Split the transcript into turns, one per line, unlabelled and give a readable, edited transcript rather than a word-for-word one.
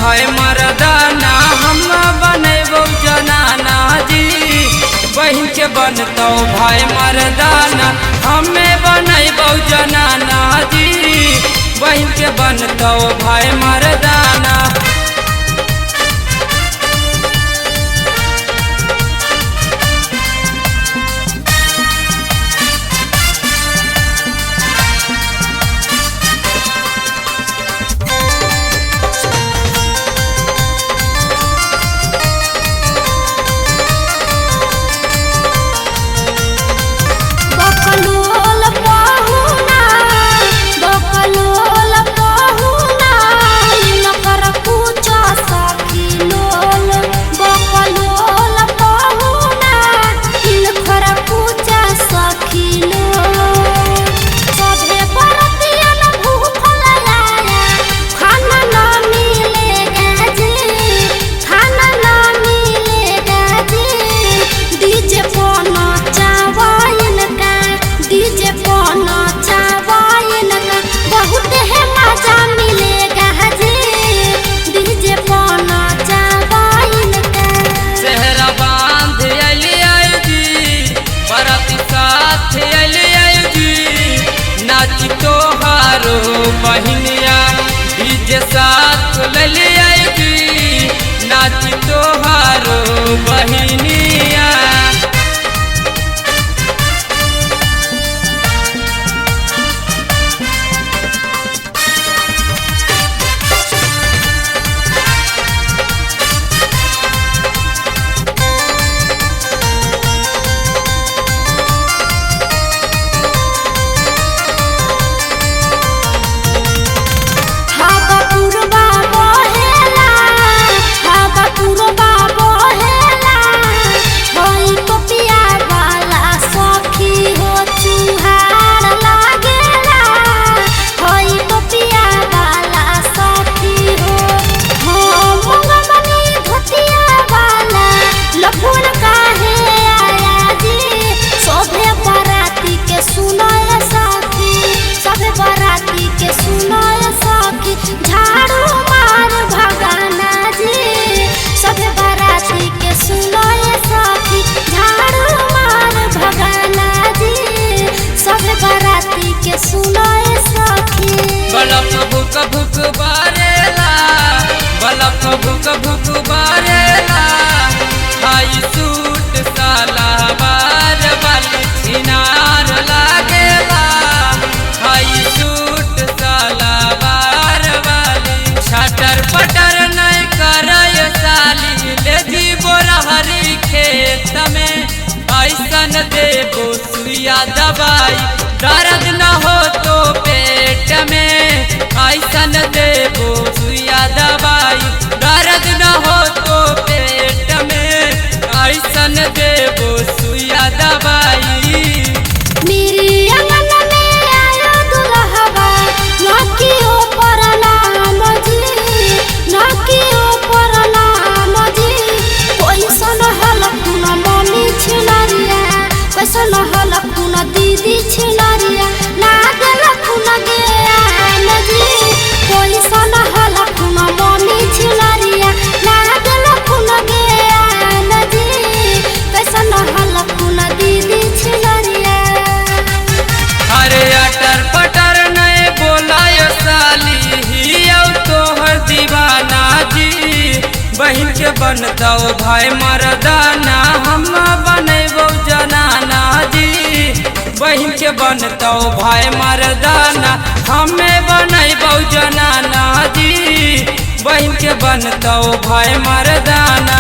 भाई मर्दाना हम बनैबो जनाना जी। बहन के बनतो भाई मर्दाना हमें बनैबो जनाना जी। बहन के बनतो भाई मर्दाना। बहनिया डीजे साथ ले आएगी नाच तोहारो बहनिया। बलफ भुक भुक बारेला बलफ भुक भुक बारेला हाई सूट साला बार वाली छिनार लागेला। हाई सूट साला बार वाली छटर पटर नहीं करय साली ले जीवो रहरी खेत में। ऐसन देबो सुइया दवाई दर्द न हो तो पेट में। ऐसन देबो सुइया दवाई दर्द न हो तो पेट में। ऐसन देबो सुइया दवाई।
मेरी अंगन में आया दुल्हवा नकियो पर नाम जी नकियो पर नाम जी। कैसन हलकुन मम्मी छिनरिया कैसन हलकुन दीदी छिनरिया लागल खुन गेन जी। कैसन हलकुन मम्मी छिनरिया लागल खुन गेन जी। कैसन हलकुन दीदी छिनरिया।
अरे अटर पटर नहीं बोलाय साली हियौ तोहर दीवाना जी। बहन के बनतो भाई मर्दाना हम बनैबो जनाना जी। बहन के बनतो भाई मर्दाना हमें बनैबो जनाना जी। बहन के बनतो भाई मर्दाना।